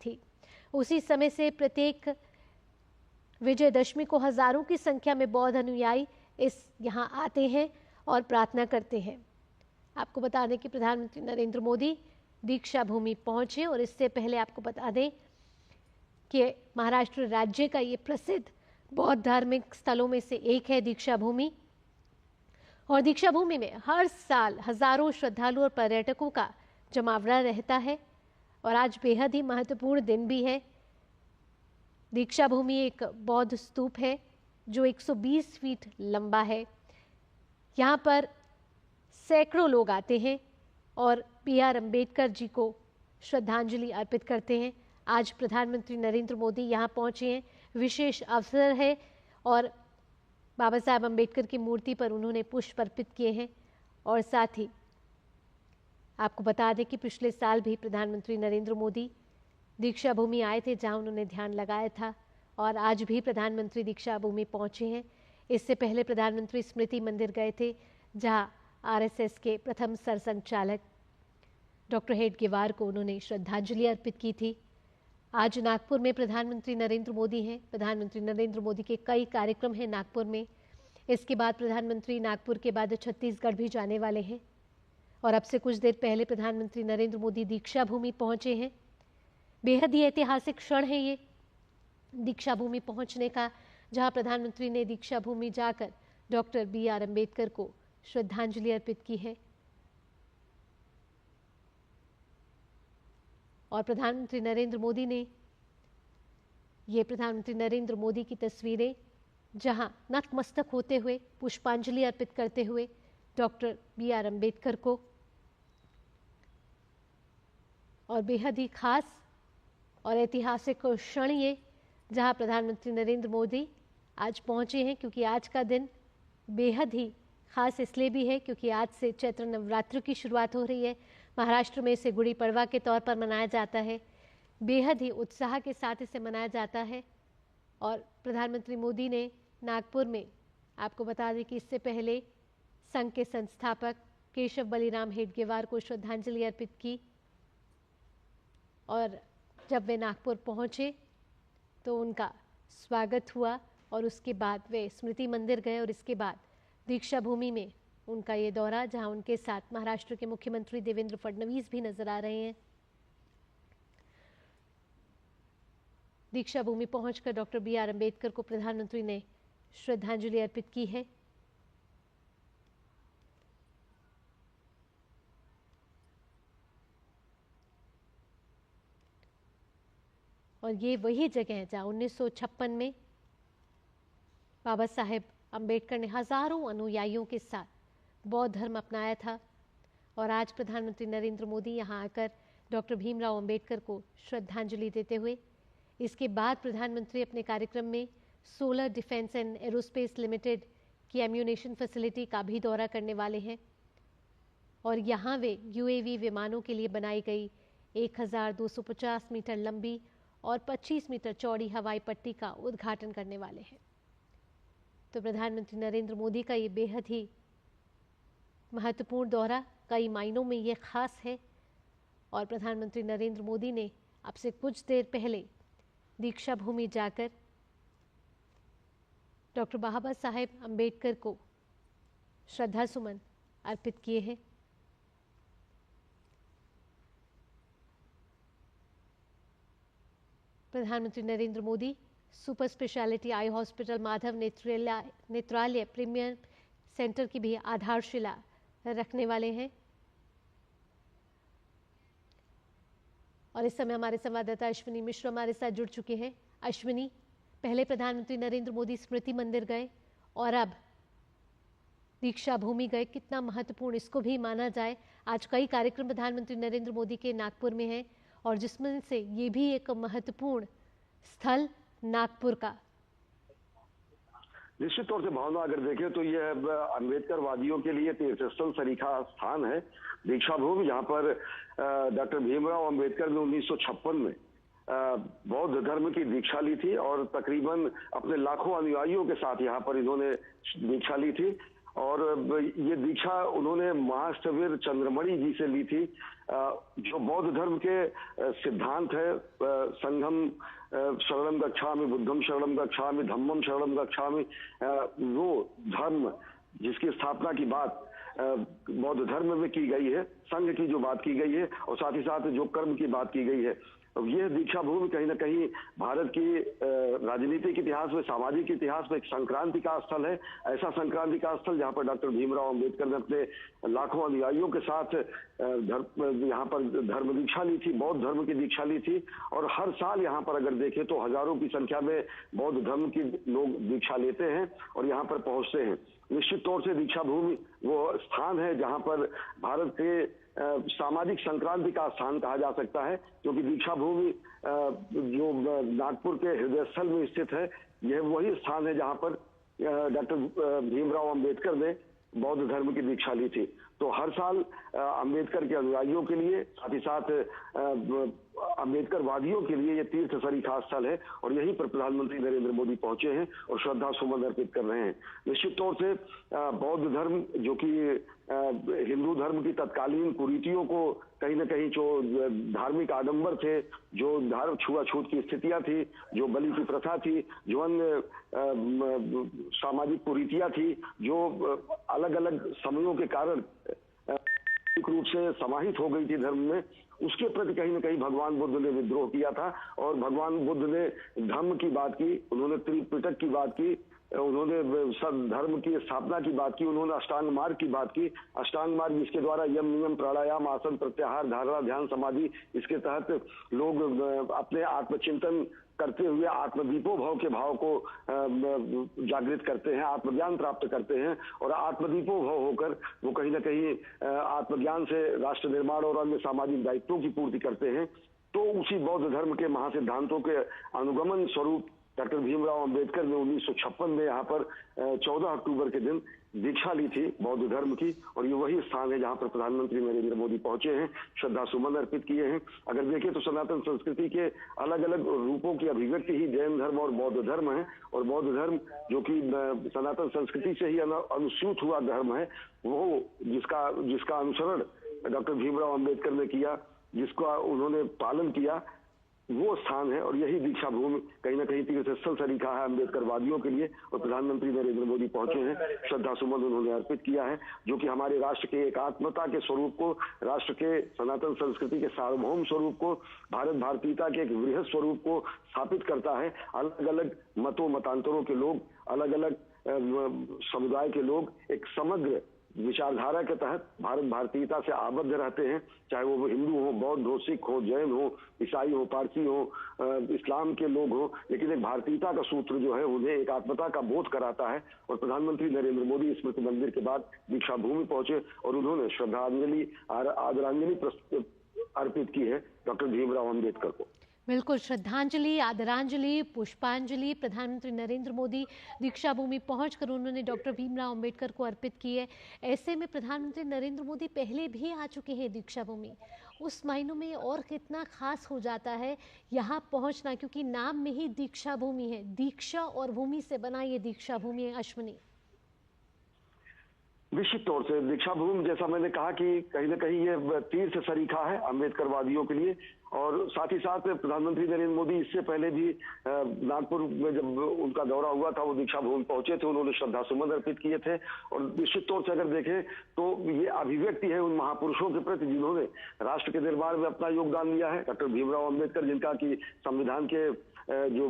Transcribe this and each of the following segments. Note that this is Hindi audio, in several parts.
थी। उसी समय से प्रत्येक विजयदशमी को हजारों की संख्या में बौद्ध अनुयायी यहाँ आते हैं और प्रार्थना करते हैं। आपको बता दें कि प्रधानमंत्री नरेंद्र मोदी दीक्षा भूमि पहुंचे और इससे पहले आपको बता दें कि महाराष्ट्र राज्य का ये प्रसिद्ध बौद्ध धार्मिक स्थलों में से एक है दीक्षा भूमि। और दीक्षा भूमि में हर साल हजारों श्रद्धालु और पर्यटकों का जमावड़ा रहता है और आज बेहद ही महत्वपूर्ण दिन भी है। दीक्षा भूमि एक बौद्ध स्तूप है जो 120 फीट लंबा है। यहाँ पर सैकड़ों लोग आते हैं और B.R. अम्बेडकर जी को श्रद्धांजलि अर्पित करते हैं। आज प्रधानमंत्री नरेंद्र मोदी यहाँ पहुँचे हैं, विशेष अवसर है और बाबा साहब अम्बेडकर की मूर्ति पर उन्होंने पुष्प अर्पित किए हैं। और साथ ही आपको बता दें कि पिछले साल भी प्रधानमंत्री नरेंद्र मोदी दीक्षा भूमि आए थे जहां उन्होंने ध्यान लगाया था और आज भी प्रधानमंत्री दीक्षा भूमि पहुंचे हैं। इससे पहले प्रधानमंत्री स्मृति मंदिर गए थे जहां RSS के प्रथम सरसंघचालक डॉक्टर हेडगेवार को उन्होंने श्रद्धांजलि अर्पित की थी। आज नागपुर में प्रधानमंत्री नरेंद्र मोदी हैं। प्रधानमंत्री नरेंद्र मोदी के कई कार्यक्रम हैं नागपुर में। इसके बाद प्रधानमंत्री नागपुर के बाद छत्तीसगढ़ भी जाने वाले हैं और अब से कुछ देर पहले प्रधानमंत्री नरेंद्र मोदी दीक्षा भूमि पहुंचे हैं। बेहद ही ऐतिहासिक क्षण है ये दीक्षा भूमि पहुंचने का, जहां प्रधानमंत्री ने दीक्षा भूमि जाकर डॉक्टर B.R. अम्बेडकर को श्रद्धांजलि अर्पित की है। और प्रधानमंत्री नरेंद्र मोदी ने ये प्रधानमंत्री नरेंद्र मोदी की तस्वीरें जहां नतमस्तक होते हुए पुष्पांजलि अर्पित करते हुए डॉक्टर B.R. अम्बेडकर को, और बेहद ही खास और ऐतिहासिक क्षण ये जहां प्रधानमंत्री नरेंद्र मोदी आज पहुंचे हैं, क्योंकि आज का दिन बेहद ही खास इसलिए भी है क्योंकि आज से चैत्र नवरात्र की शुरुआत हो रही है। महाराष्ट्र में इसे गुड़ी पड़वा के तौर पर मनाया जाता है। बेहद ही उत्साह के साथ इसे मनाया जाता है। और प्रधानमंत्री मोदी ने नागपुर में आपको बता दें कि इससे पहले संघ के संस्थापक केशव बलिराम हेडगेवार को श्रद्धांजलि अर्पित की और जब वे नागपुर पहुंचे तो उनका स्वागत हुआ और उसके बाद वे स्मृति मंदिर गए और इसके बाद दीक्षा भूमि में उनका ये दौरा, जहां उनके साथ महाराष्ट्र के मुख्यमंत्री देवेंद्र फडणवीस भी नजर आ रहे हैं। दीक्षा भूमि पहुंचकर डॉक्टर B.R. अम्बेडकर को प्रधानमंत्री ने श्रद्धांजलि अर्पित की है। और ये वही जगह है जहां 1956 में बाबा साहेब अम्बेडकर ने हजारों अनुयायियों के साथ बौद्ध धर्म अपनाया था। और आज प्रधानमंत्री नरेंद्र मोदी यहां आकर डॉक्टर भीमराव अम्बेडकर को श्रद्धांजलि देते हुए इसके बाद प्रधानमंत्री अपने कार्यक्रम में solar defence and aerospace limited की एम्यूनेशन फैसिलिटी का भी दौरा करने वाले हैं और यहाँ वे UAV विमानों के लिए बनाई गई 1250 मीटर लंबी और 25 मीटर चौड़ी हवाई पट्टी का उद्घाटन करने वाले हैं। तो प्रधानमंत्री नरेंद्र मोदी का ये बेहद ही महत्वपूर्ण दौरा कई मायनों में ये खास है और प्रधानमंत्री नरेंद्र मोदी ने अब से कुछ देर पहले दीक्षा भूमि जाकर डॉक्टर बाबा साहेब अम्बेडकर को श्रद्धा सुमन अर्पित किए हैं। प्रधानमंत्री Narendra Modi super speciality eye hospital Madhav Netralaya premier centre की भी आधारशिला रखने वाले हैं। और इस समय हमारे संवाददाता अश्विनी मिश्र हमारे साथ जुड़ चुके हैं। अश्विनी, पहले प्रधानमंत्री नरेंद्र मोदी स्मृति मंदिर गए और अब दीक्षा भूमि गए, कितना महत्वपूर्ण इसको भी माना जाए। आज कई कार्यक्रम प्रधानमंत्री नरेंद्र मोदी के नागपुर में हैं और जिसमें से ये भी एक महत्वपूर्ण स्थल नागपुर का। निश्चित तौर से भावना अगर देखें तो यह अम्बेडकर वादियों के लिए तीर्थस्थल सरीखा स्थान है दीक्षा भूमि, जहाँ पर डॉक्टर भीमराव अम्बेडकर ने 1956 में बौद्ध धर्म की दीक्षा ली थी और तकरीबन अपने लाखों अनुयायियों के साथ यहाँ पर इन्होंने दीक्षा ली थी। और ये दीक्षा उन्होंने महास्थवीर चंद्रमणि जी से ली थी, जो बौद्ध धर्म के सिद्धांत है, संघम शरणम गच्छामि, बुद्धम शरणम गच्छामि, धम्मम शरणम गच्छामि, वो धर्म जिसकी स्थापना की बात बौद्ध धर्म में की गई है, संघ की जो बात की गई है, और साथ ही साथ जो कर्म की बात की गई है, यह दीक्षा भूमि कहीं ना कहीं भारत की राजनीतिक इतिहास में, सामाजिक इतिहास में एक संक्रांति का स्थल है। ऐसा संक्रांति का स्थल जहां पर डॉक्टर भीमराव अंबेडकर ने अपने लाखों अनुयायियों के साथ यहाँ पर धर्म दीक्षा ली थी, बौद्ध धर्म की दीक्षा ली थी। और हर साल यहाँ पर अगर देखें तो हजारों की संख्या में बौद्ध धर्म की लोग दीक्षा लेते हैं और यहाँ पर पहुंचते हैं। निश्चित तौर से दीक्षा भूमि वो स्थान है जहां पर भारत के सामाजिक संक्रांति का स्थान कहा जा सकता है, क्योंकि दीक्षा भूमि जो नागपुर के हृदय स्थल में स्थित है, यह वही स्थान है जहां पर डॉक्टर भीमराव अंबेडकर ने बौद्ध धर्म की दीक्षा ली थी। तो हर साल अंबेडकर के अनुयायियों के लिए, साथ ही साथ अंबेडकर वादियों के लिए ये तीर्थ सरीखा स्थल है और यहीं पर प्रधानमंत्री नरेंद्र मोदी पहुंचे हैं और श्रद्धा सुमन अर्पित कर रहे हैं। निश्चित तौर से बौद्ध धर्म जो कि हिंदू धर्म की तत्कालीन कुरीतियों को कहीं न कहीं, जो धार्मिक आडंबर थे, जो छुआछूत की स्थितियां थी, जो बलि की प्रथा थी, जो अन्य सामाजिक कुरीतियां थी, जो अलग अलग समयों के कारण रूप से समाहित हो गई थी धर्म में, उसके प्रति कहीं न कहीं भगवान बुद्ध ने विद्रोह किया था। और भगवान बुद्ध ने धम्म की बात की, उन्होंने त्रिपिटक की बात की, उन्होंने सब धर्म की स्थापना की बात की, उन्होंने अष्टांग मार्ग की बात की। अष्टांग मार्ग जिसके द्वारा यम, नियम, प्राणायाम, आसन, प्रत्याहार, धारणा, ध्यान, समाधि, इसके तहत लोग अपने आत्मचिंतन करते हुए आत्मदीपो भव के भाव को जागृत करते हैं, आत्मज्ञान प्राप्त करते हैं और आत्मदीपो भव होकर वो कहीं ना कहीं आत्मज्ञान से राष्ट्र निर्माण और अन्य सामाजिक दायित्वों की पूर्ति करते हैं। तो उसी बौद्ध धर्म के महासिद्धांतों के अनुगमन स्वरूप डॉक्टर भीमराव अंबेडकर ने 1956 में यहाँ पर 14 अक्टूबर के दिन दीक्षा ली थी बौद्ध धर्म की, और ये वही स्थान है जहाँ पर प्रधानमंत्री नरेंद्र मोदी पहुंचे हैं, श्रद्धा सुमन अर्पित किए हैं। अगर देखें तो सनातन संस्कृति के अलग अलग रूपों की अभिव्यक्ति ही जैन धर्म और बौद्ध धर्म है, और बौद्ध धर्म जो कि सनातन संस्कृति से ही अनुस्यूत हुआ धर्म है, वो जिसका अनुसरण डॉक्टर भीमराव अंबेडकर ने किया, जिसका उन्होंने पालन किया, वो स्थान है। और यही दीक्षा भूमि कहीं ना कहीं तीर्थ स्थल सरीखा है अम्बेडकर वादियों के लिए, और प्रधानमंत्री नरेंद्र मोदी पहुंचे हैं, श्रद्धा सुमन उन्होंने अर्पित किया है, जो कि हमारे राष्ट्र के एकात्मता के स्वरूप को, राष्ट्र के सनातन संस्कृति के सार्वभौम स्वरूप को, भारत भारतीयता के एक वृहद स्वरूप को स्थापित करता है। अलग अलग मतों मतांतरों के लोग, अलग अलग समुदाय के लोग एक समग्र विचारधारा के तहत भारत भारतीयता से आबद्ध रहते हैं, चाहे वो हिंदू हो, बौद्ध हो, सिख हो, जैन हो, ईसाई हो, पारसी हो, इस्लाम के लोग हो, लेकिन एक भारतीयता का सूत्र जो है उन्हें एक आत्मता का बोध कराता है। और प्रधानमंत्री नरेंद्र मोदी स्मृति मंदिर के बाद दीक्षा भूमि पहुंचे और उन्होंने श्रद्धांजलि आदरांजलि अर्पित की है डॉक्टर भीमराव अम्बेडकर को। बिल्कुल, श्रद्धांजलि, आदरांजलि, पुष्पांजलि प्रधानमंत्री नरेंद्र मोदी दीक्षा भूमि पहुंचकर उन्होंने डॉक्टर भीमराव अंबेडकर को अर्पित की है। ऐसे में प्रधानमंत्री नरेंद्र मोदी पहले भी आ चुके हैं दीक्षा भूमि, उस मायनों में और कितना खास हो जाता है यहाँ पहुँचना, क्योंकि नाम में ही दीक्षा भूमि है, दीक्षा और भूमि से बना ये दीक्षा भूमि है। अश्विनी, निश्चित तौर से दीक्षा भूमि, जैसा मैंने कहा कि कहीं ना कहीं ये तीर्थ सरीखा है अम्बेडकर वादियों के लिए, और साथ ही साथ प्रधानमंत्री नरेंद्र मोदी इससे पहले भी नागपुर में जब उनका दौरा हुआ था, वो दीक्षा भूमि पहुंचे थे, उन्होंने श्रद्धा सुमन अर्पित किए थे। और निश्चित तौर से अगर देखें तो ये अभिव्यक्ति है उन महापुरुषों के प्रति जिन्होंने राष्ट्र के निर्माण में अपना योगदान दिया है। डॉक्टर भीमराव अम्बेडकर, जिनका कि संविधान के जो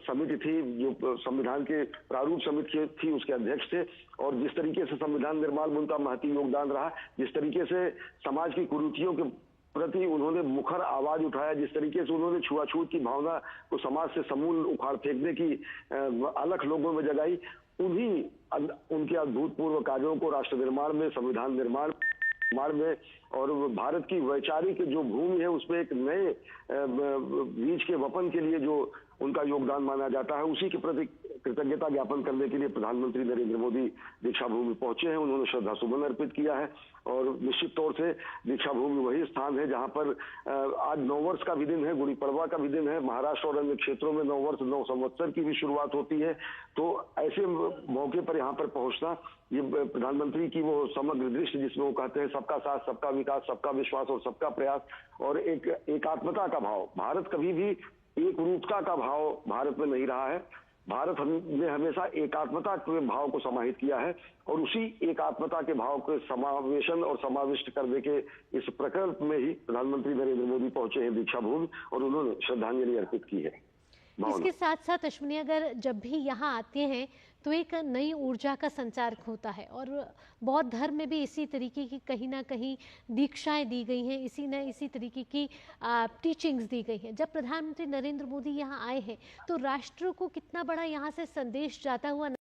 समिति थी, जो संविधान के प्रारूप समिति थी, उसके अध्यक्ष थे, और जिस तरीके से संविधान निर्माण में उनका महती योगदान रहा, जिस तरीके से समाज की कुरीतियों के प्रति उन्होंने मुखर आवाज उठाया, जिस तरीके से उन्होंने छुआछूत की भावना को समाज से समूल उखाड़ फेंकने की अलख लोगों में जगाई, उनके अभूतपूर्व कार्यों को राष्ट्र निर्माण में, संविधान निर्माण में और भारत की वैचारिक जो भूमि है उसमें एक नए बीज के वपन के लिए जो उनका योगदान माना जाता है, उसी के प्रति कृतज्ञता ज्ञापन करने के लिए प्रधानमंत्री नरेंद्र मोदी दीक्षा भूमि पहुंचे हैं। उन्होंने श्रद्धा सुमन अर्पित किया है और निश्चित तौर से दीक्षा भूमि वही स्थान है जहां पर आज नववर्ष का भी दिन है, गुड़ी पड़वा का भी दिन है। महाराष्ट्र और अन्य क्षेत्रों में नववर्ष, नव संवत्सर की भी शुरुआत होती है। तो ऐसे मौके पर यहाँ पर पहुंचना, ये प्रधानमंत्री की वो समग्र दृष्टि जिसमें वो कहते हैं सबका साथ, सबका विकास, सबका विश्वास और सबका प्रयास, और एक एकात्मता का भाव। भारत कभी भी एक रूपता का भाव भारत में नहीं रहा है। भारत ने हमेशा एकात्मता के भाव को समाहित किया है और उसी एकात्मता के भाव के समावेशन और समाविष्ट करने के इस प्रकल्प में ही प्रधानमंत्री नरेंद्र मोदी पहुंचे हैं दीक्षा भूमि और उन्होंने श्रद्धांजलि अर्पित की है। इसके साथ साथ अश्विनी, अगर जब भी यहाँ आते हैं तो एक नई ऊर्जा का संचार होता है और बौद्ध धर्म में भी इसी तरीके की कहीं ना कहीं दीक्षाएं दी गई हैं, इसी तरीके की टीचिंग्स दी गई हैं। जब प्रधानमंत्री नरेंद्र मोदी यहाँ आए हैं तो राष्ट्र को कितना बड़ा यहाँ से संदेश जाता हुआ